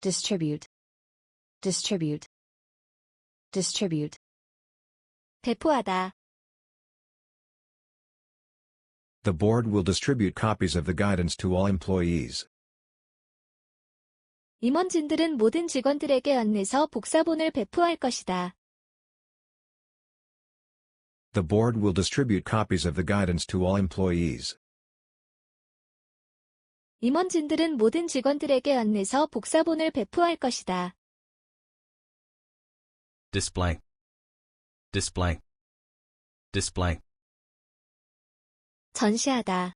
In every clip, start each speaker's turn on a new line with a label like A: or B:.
A: distribute, distribute, distribute.
B: 배포하다.
C: The board will distribute copies of the guidance to all employees.
B: 임원진들은 모든 직원들에게 안내서 복사본을 배포할 것이다.
C: The board will distribute copies of the guidance to all employees.
B: 임원진들은 모든 직원들에게 안내서 복사본을 배포할 것이다.
D: display, display, display.
B: 전시하다.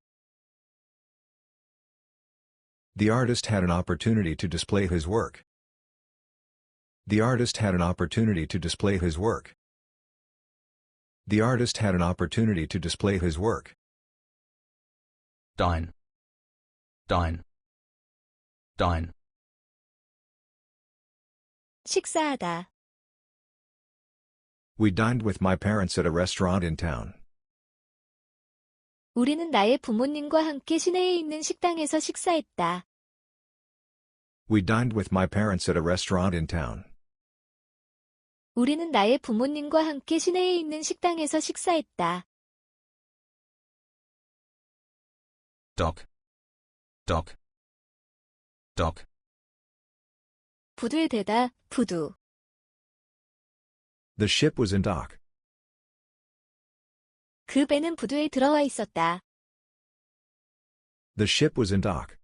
C: The artist had an opportunity to display his work. The artist had an opportunity to display his work. The artist had an opportunity to display his work.
D: dine, dine, dine.
B: 식사하다.
C: We dined with my parents at a restaurant in town.
B: 우리는 나의 부모님과 함께 시내에 있는 식당에서 식사했다.
C: We dined with my parents at a restaurant in town.
B: 우리는 나의 부모님과 함께 시내에 있는 식당에서 식사했다.
D: dock, dock, dock.
B: 부두에 대다, 부두.
C: The ship was in dock.
B: 그 배는 부두에 들어와 있었다.
C: The ship was in dock.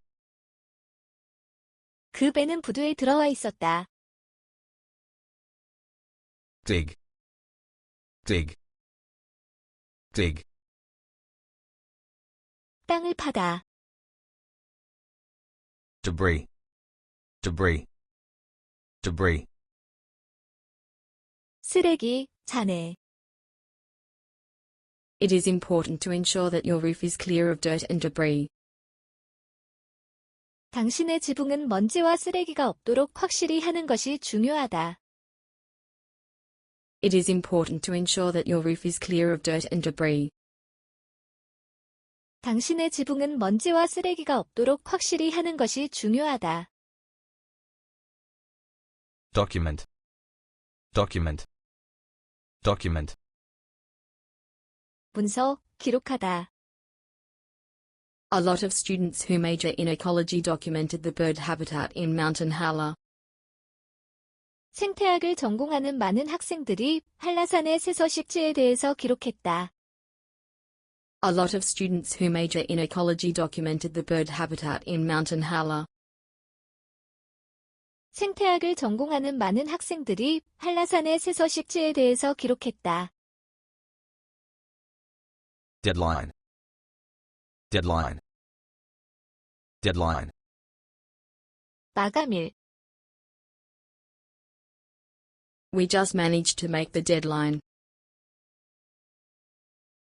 B: 그 배는 부두에 들어와 있었다.
D: dig, dig, dig.
B: 땅을 파다.
D: debris, debris, debris.
B: 쓰레기, 잔해.
A: It is important to ensure that your roof is clear of dirt and debris.
B: 당신의 지붕은 먼지와 쓰레기가 없도록 확실히 하는 것이 중요하다.
A: It is important to ensure that your roof is clear of dirt and debris.
B: 당신의 지붕은 먼지와 쓰레기가 없도록 확실히 하는 것이 중요하다.
D: document, document, document.
B: 문서, 기록하다.
A: A lot of students who major in ecology documented the bird habitat in Mountain Hala.
B: 생태학을 전공하는 많은 학생들이 한라산의 새서식지에 대해서 기록했다.
A: A lot of students who major in ecology documented the bird habitat in Mountain Hala.
B: 생태학을 전공하는 많은 학생들이 한라산의 새서식지에 대해서 기록했다.
D: deadline, deadline, deadline.
B: 마감일.
A: We just managed to make the deadline.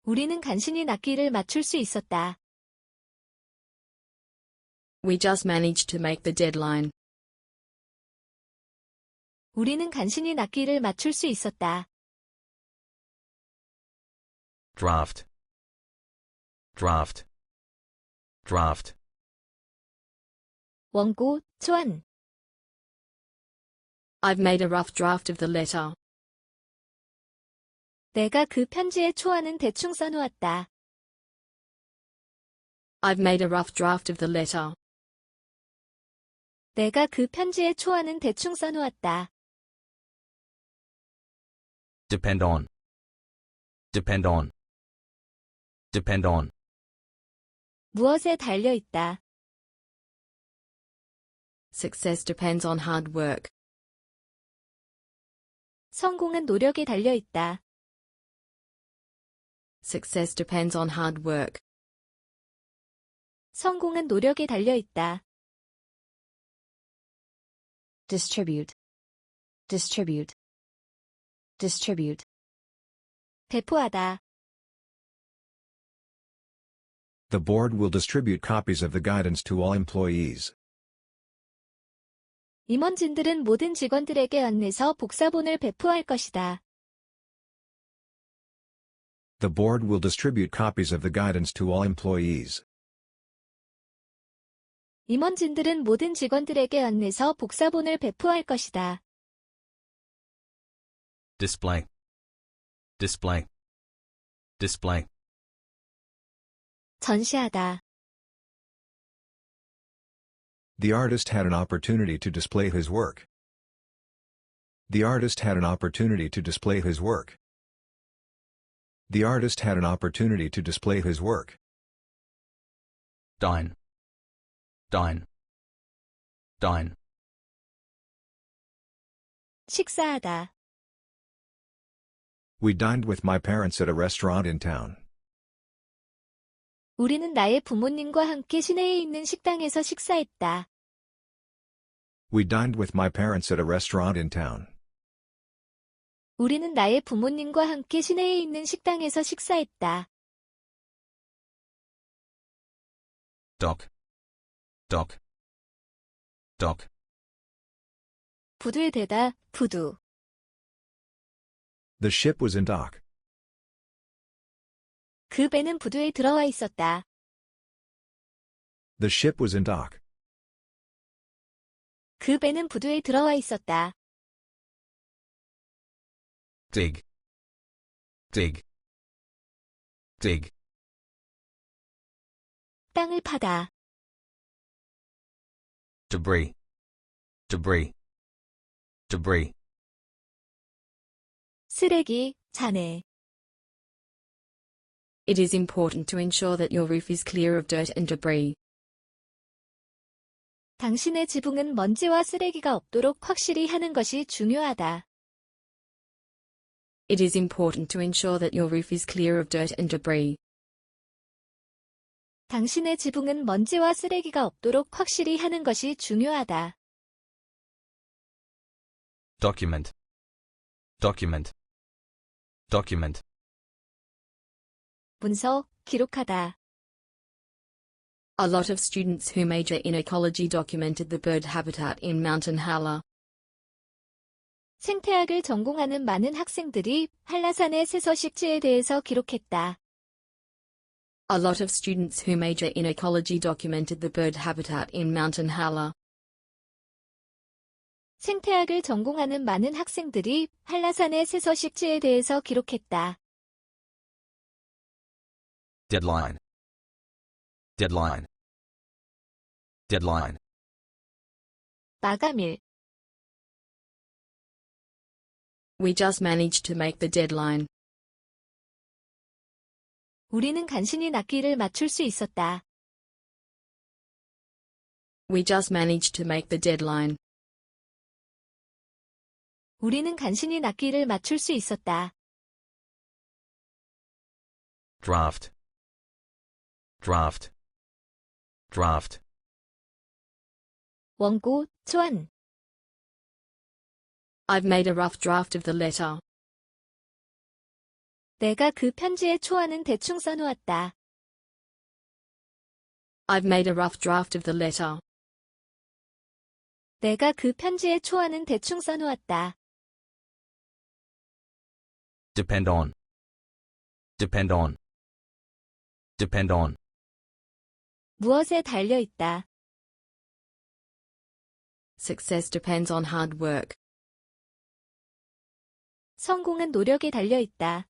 B: 우리는 간신히 낚기를 맞출 수 있었다.
A: We just managed to make the deadline.
B: 우리는 간신히 낚기를 맞출 수 있었다.
D: draft, draft, draft.
B: 원고, 초안.
A: I've made a rough draft of the letter.
B: 내가 그 편지의 초안은 대충 써놓았다.
A: I've made a rough draft of the letter.
B: 내가 그 편지의 초안은 대충 써놓았다.
D: depend on, depend on, depend on.
B: 무엇에 달려있다.
A: Success depends on hard work.
B: 성공은 노력에 달려있다.
A: Success depends on hard work.
B: 성공은 노력에 달려있다.
A: Distribute, distribute, distribute.
B: 배포하다.
C: The board will distribute copies of the guidance to all employees.
B: 임원진들은 모든 직원들에게 안내서 복사본을 배포할 것이다.
C: The board will distribute copies of the guidance to all employees.
B: 임원진들은 모든 직원들에게 안내서 복사본을 배포할 것이다.
D: display, display, display,
B: 전시하다.
C: The artist had an opportunity to display his work. The artist had an opportunity to display his work. The artist had an opportunity to display his work.
D: dine, dine, dine,
B: 식사하다.
C: We dined with my parents at a restaurant in town.
B: 우리는 나의 부모님과 함께 시내에 있는 식당에서 식사했다.
C: We dined with my parents at a restaurant in town.
B: 우리는 나의 부모님과 함께 시내에 있는 식당에서 식사했다.
D: dock, dock, dock,
B: 부두에 대다, 부두.
C: The ship was in dock.
B: 그 배는 부두에 들어와 있었다.
C: The ship was in dock.
B: 그 배는 부두에 들어와 있었다.
D: dig, dig, dig,
B: 땅을 파다.
D: debris, debris, debris,
B: 쓰레기, 잔해.
A: It is important to ensure that your roof is clear of dirt and debris.
B: 당신의 지붕은 먼지와 쓰레기가 없도록 확실히 하는 것이 중요하다.
A: It is important to ensure that your roof is clear of dirt and debris.
B: 당신의 지붕은 먼지와 쓰레기가 없도록 확실히 하는 것이 중요하다.
D: document, document, document,
B: 문서, 기록하다.
A: A lot of students who major in ecology documented the bird habitat in Mountain Hala.
B: 생태학을 전공하는 많은 학생들이 한라산의 새서식지에 대해서 기록했다.
A: A lot of students who major in ecology documented the bird habitat in Mountain Hala.
B: 생태학을 전공하는 많은 학생들이 한라산의 새서식지에 대해서 기록했다.
D: deadline, deadline, deadline,
B: 마감일.
A: We just managed to make the deadline.
B: 우리는 간신히 낚기를 맞출 수 있었다.
A: We just managed to make the deadline.
B: 우리는 간신히 낚기를 맞출 수 있었다.
D: draft, draft, draft,
B: 원고, 초안.
A: I've made a rough draft of the letter.
B: 내가 그 편지의 초안은 대충 써놓았다.
A: I've made a rough draft of the letter.
B: 내가 그 편지의 초안은 대충 써놓았다.
D: depend on, depend on, depend on,
B: 무엇에 달려있다.
A: Success depends on hard work.
B: 성공은 노력에 달려있다.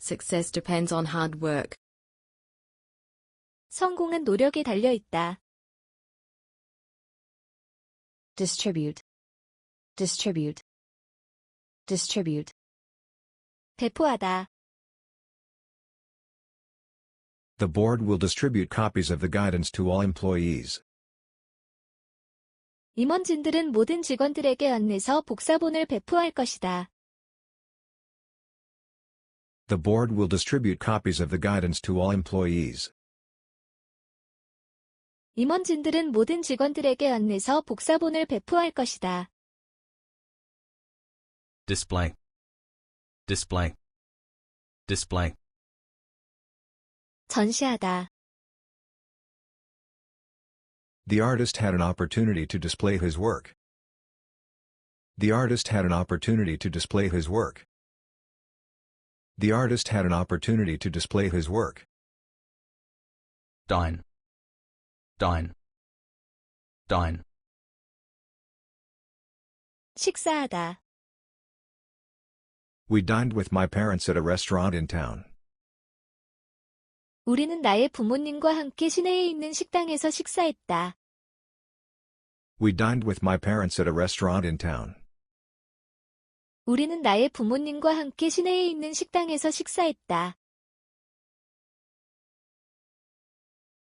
A: Success depends on hard work.
B: 성공은 노력에 달려있다.
A: Distribute. Distribute. Distribute.
B: 배포하다.
C: The board will distribute copies of the guidance to all employees.
B: 임원진들은 모든 직원들에게 안내서 복사본을 배포할 것이다.
C: The board will distribute copies of the guidance to all employees.
B: 임원진들은 모든 직원들에게 안내서 복사본을 배포할 것이다.
D: display, display, display,
B: 전시하다.
C: The artist had an opportunity to display his work. The artist had an opportunity to display his work. The artist had an opportunity to display his work.
D: dine, dine, dine,
B: 식사하다.
C: We dined with my parents at a restaurant in town.
B: 우리는 나의 부모님과 함께 시내에 있는 식당에서 식사했다.
C: We dined with my parents at a restaurant in town.
B: 우리는 나의 부모님과 함께 시내에 있는 식당에서 식사했다.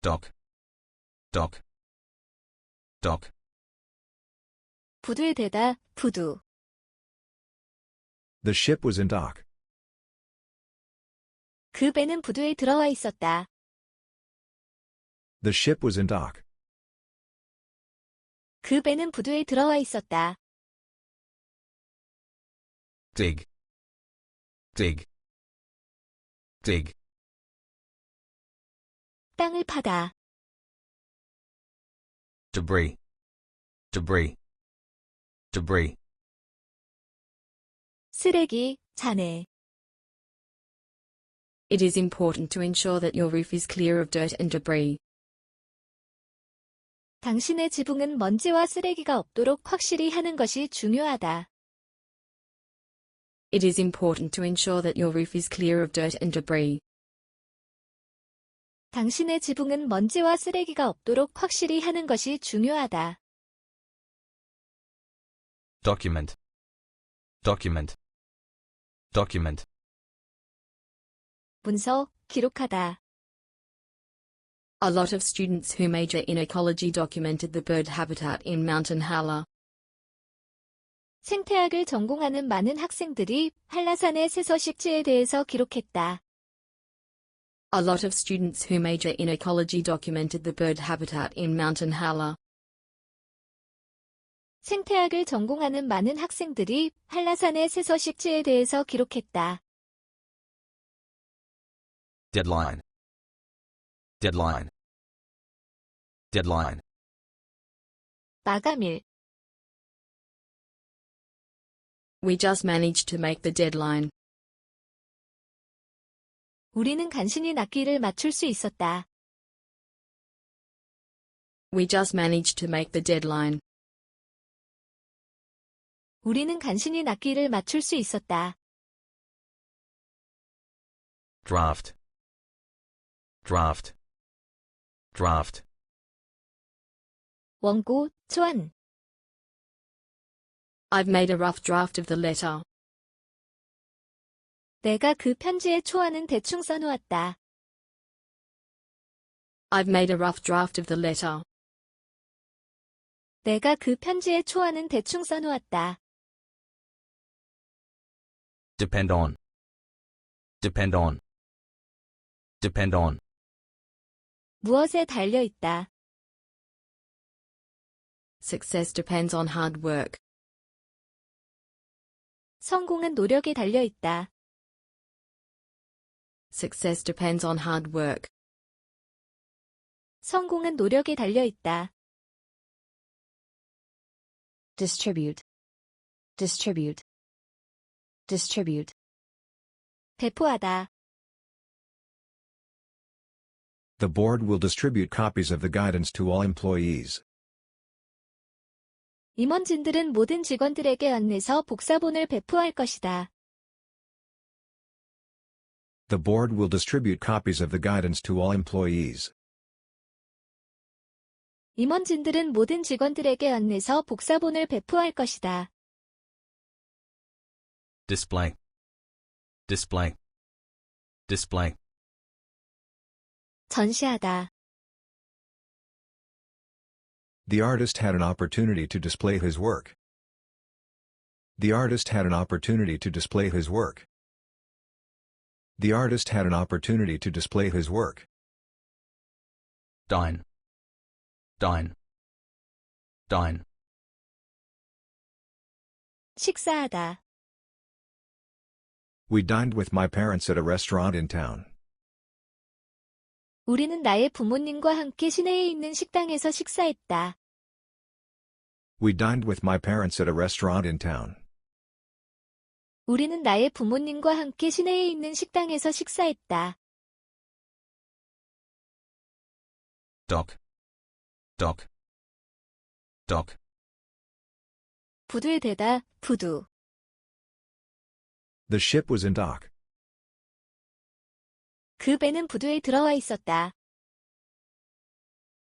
D: dock, dock, dock,
B: 부두에 대다, 부두.
C: The ship was in dock.
B: 그 배는 부두에 들어와 있었다.
C: The ship was in dock.
B: 그 배는 부두에 들어와 있었다.
D: dig, dig, dig,
B: 땅을 파다.
D: debris, debris, debris,
B: 쓰레기, 잔해.
A: It is important to ensure that your roof is clear of dirt and debris.
B: 당신의 지붕은 먼지와 쓰레기가 없도록 확실히 하는 것이 중요하다.
A: It is important to ensure that your roof is clear of dirt and debris.
B: 당신의 지붕은 먼지와 쓰레기가 없도록 확실히 하는 것이 중요하다.
D: document, document, document,
B: 문서, 기록하다.
A: A lot of students who major in ecology documented the bird habitat in Mountain Hala.
B: 생태학을 전공하는 많은 학생들이 한라산의 새서식지에 대해서 기록했다.
A: A lot of students who major in ecology documented the bird habitat in Mountain Hala.
B: 생태학을 전공하는 많은 학생들이 한라산의 새서식지에 대해서 기록했다.
D: deadline, deadline, deadline,
B: 마감일.
A: We just managed to make the deadline.
B: 우리는 간신히 낚기를 맞출 수 있었다.
A: We just managed to make the deadline.
B: 우리는 간신히 낚기를 맞출 수 있었다.
D: draft, draft, draft,
B: 원고, 초안.
A: I've made a rough draft of the letter.
B: 내가 그 편지의 초안은 대충 써놓았다.
A: I've made a rough draft of the letter.
B: 내가 그 편지의 초안은 대충 써놓았다.
D: depend on, depend on, depend on,
B: 무엇에 달려있다.
A: Success depends on hard work.
B: 성공은 노력에 달려있다.
A: Success depends on hard work.
B: 성공은 노력에 달려있다.
E: distribute, distribute, distribute,
B: 배포하다.
C: The board will distribute copies of the guidance to all employees.
B: 임원진들은 모든 직원들에게 안내서 복사본을 배포할 것이다.
C: The board will distribute copies of the guidance to all employees.
B: 임원진들은 모든 직원들에게 안내서 복사본을 배포할 것이다.
D: display, display, display,
B: 전시하다.
C: The artist had an opportunity to display his work. The artist had an opportunity to display his work. The artist had an opportunity to display his work.
D: dine, dine, dine,
B: 식사하다.
C: We dined with my parents at a restaurant in town.
B: 우리는 나의 부모님과 함께 시내에 있는 식당에서 식사했다.
C: We dined with my parents at a restaurant in town.
B: 우리는 나의 부모님과 함께 시내에 있는 식당에서 식사했다.
D: dock, dock, dock,
B: 부두에 대다, 부두.
C: The ship was in dock.
B: 그 배는 부두에 들어와 있었다.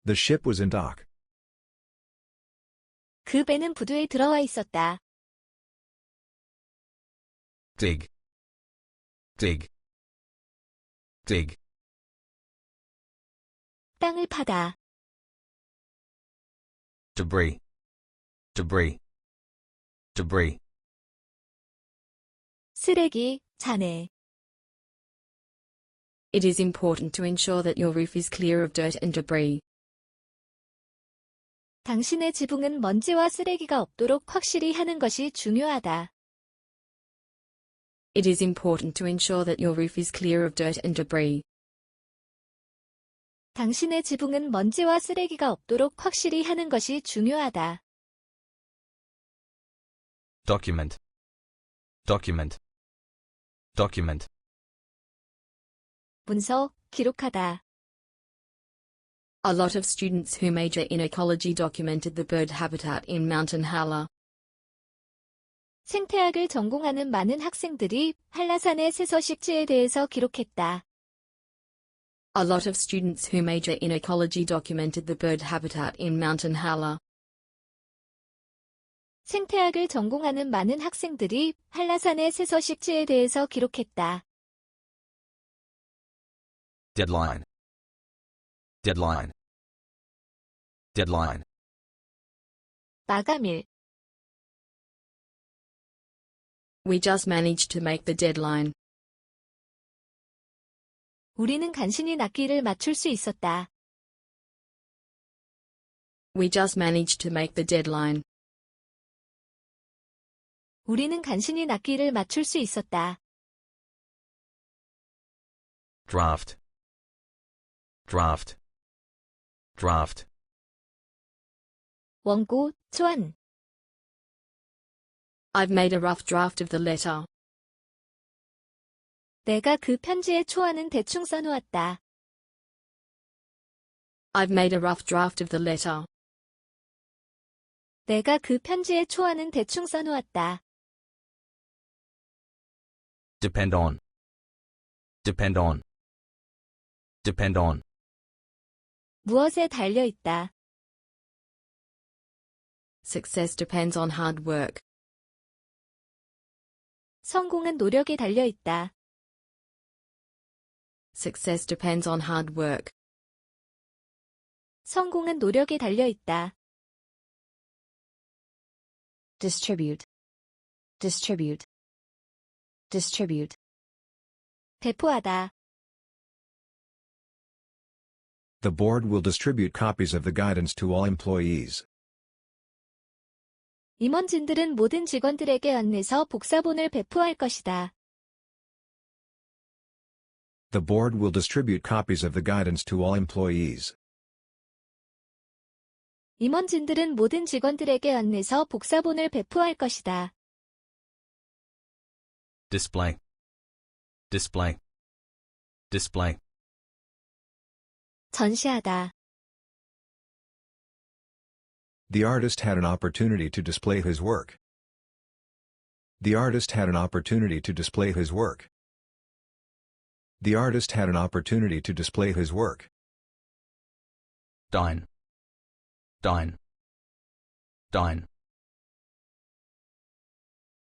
C: The ship was in dock.
B: 그 배는 부두에 들어와 있었다.
D: dig, dig, dig,
B: 땅을 파다.
D: debris, debris, debris,
B: 쓰레기, 잔해.
A: It is important to ensure that your roof is clear of dirt and debris.
B: 당신의 지붕은 먼지와 쓰레기가 없도록 확실히 하는 것이 중요하다.
A: It is important to ensure that your roof is clear of dirt and debris.
B: 당신의 지붕은 먼지와 쓰레기가 없도록 확실히 하는 것이 중요하다.
D: document, document, document,
B: 문서, 기록하다.
A: A lot of students who major in ecology documented the bird habitat in Mountain Hala.
B: 생태학을 전공하는 많은 학생들이 한라산의 새서식지에 대해서 기록했다.
A: A lot of students who major in ecology documented the bird habitat in Mountain Hala.
B: 생태학을 전공하는 많은 학생들이 한라산의 새서식지에 대해서 기록했다.
D: deadline, deadline, deadline,
B: 마감일.
A: We just managed to make the deadline.
B: 우리는 간신히 낚기를 맞출 수 있었다.
A: We just managed to make the deadline.
B: 우리는 간신히 낚기를 맞출 수 있었다.
D: draft, draft, draft,
B: 원고, 초안.
A: I've made a rough draft of the letter.
B: 내가 그 편지의 초안은 대충 써놓았다.
A: I've made a rough draft of the letter.
B: 내가 그 편지의 초안은 대충 써놓았다.
D: depend on, depend on, depend on,
B: 무엇에 달려있다.
A: Success depends on hard work.
B: 성공은 노력에 달려있다.
A: Success depends on hard work.
B: 성공은 노력에 달려있다.
E: distribute, distribute, distribute,
B: 배포하다.
C: The board will distribute copies of the guidance to all employees.
B: 임원진들은 모든 직원들에게 안내서 복사본을 배포할 것이다.
C: The board will distribute copies of the guidance to all employees.
B: 임원진들은 모든 직원들에게 안내서 복사본을 배포할 것이다.
D: display, display, display,
B: 전시하다.
C: The artist had an opportunity to display his work. The artist had an opportunity to display his work. The artist had an opportunity to display his work.
D: dine, dine, dine,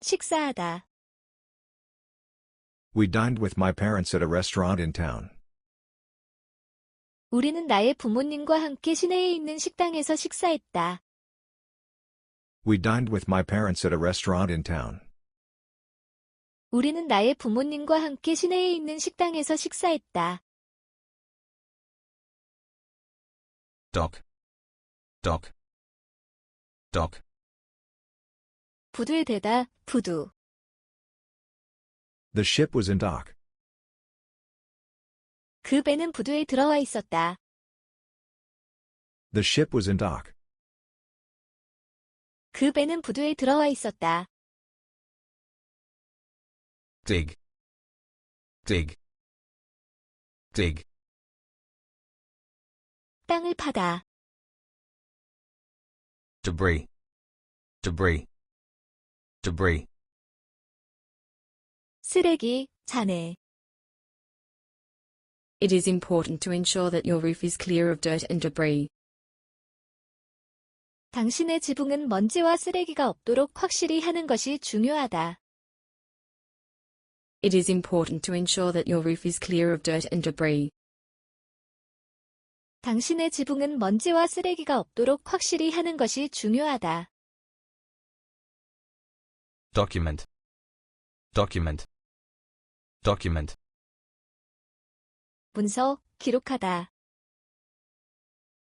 B: 식사하다.
C: We dined with my parents at a restaurant in town.
B: 우리는 나의 부모님과 함께 시내에 있는 식당에서 식사했다.
C: We dined with my parents at a restaurant in town.
B: 우리는 나의 부모님과 함께 시내에 있는 식당에서 식사했다.
D: dock, dock, dock,
B: 부두에 대다, 부두.
C: The ship was in dock.
B: 그 배는 부두에 들어와 있었다.
C: The ship was in dock.
B: 그 배는 부두에 들어와 있었다.
D: dig, dig, dig,
B: 땅을 파다.
D: debris, debris, debris,
B: 쓰레기, 잔해.
A: It is important to ensure that your roof is clear of dirt and debris.
B: 당신의 지붕은 먼지와 쓰레기가 없도록 확실히 하는 것이 중요하다.
A: It is important to ensure that your roof is clear of dirt and debris.
B: 당신의 지붕은 먼지와 쓰레기가 없도록 확실히 하는 것이 중요하다.
D: document, document, document,
B: 문서, 기록하다.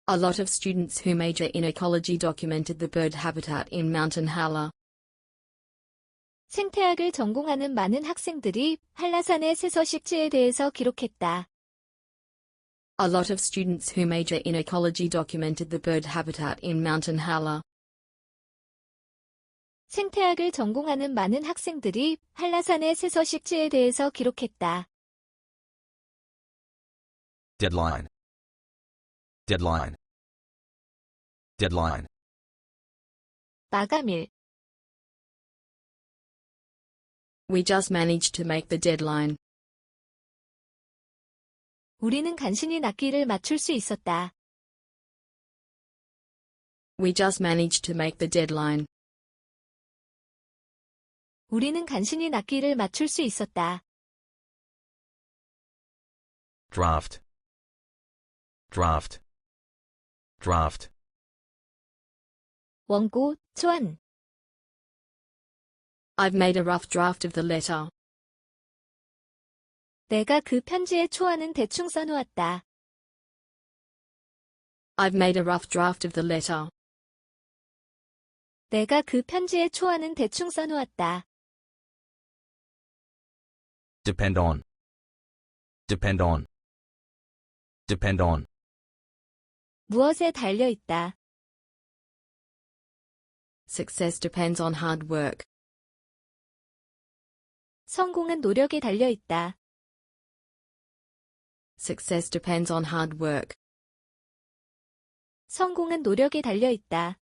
A: A lot of students who major in ecology documented the bird habitat in Mountain Hala.
B: 생태학을 전공하는 많은 학생들이 한라산의 새서식지에 대해서 기록했다.
A: A lot of students who major in ecology documented the bird habitat in Mountain Hala.
B: 생태학을 전공하는 많은 학생들이 한라산의 새서식지에 대해서 기록했다.
D: deadline, deadline, deadline,
B: 마감일.
A: We just managed to make the deadline.
B: 우리는 간신히 낱개를 맞출 수 있었다.
A: We just managed to make the deadline.
B: 우리는 간신히 낱개를 맞출 수 있었다.
D: draft, draft, draft,
B: 원고, 초안.
A: I've made a rough draft of the letter.
B: 내가 그 편지의 초안은 대충 써놓았다.
A: I've made a rough draft of the letter.
B: 내가 그 편지의 초안은 대충 써놓았다.
D: depend on, depend on, depend on,
B: 무엇에 달려있다.
A: Success depends on hard work.
B: 성공은 노력에 달려있다.
A: Success depends on hard work.
B: 성공은 노력에 달려있다.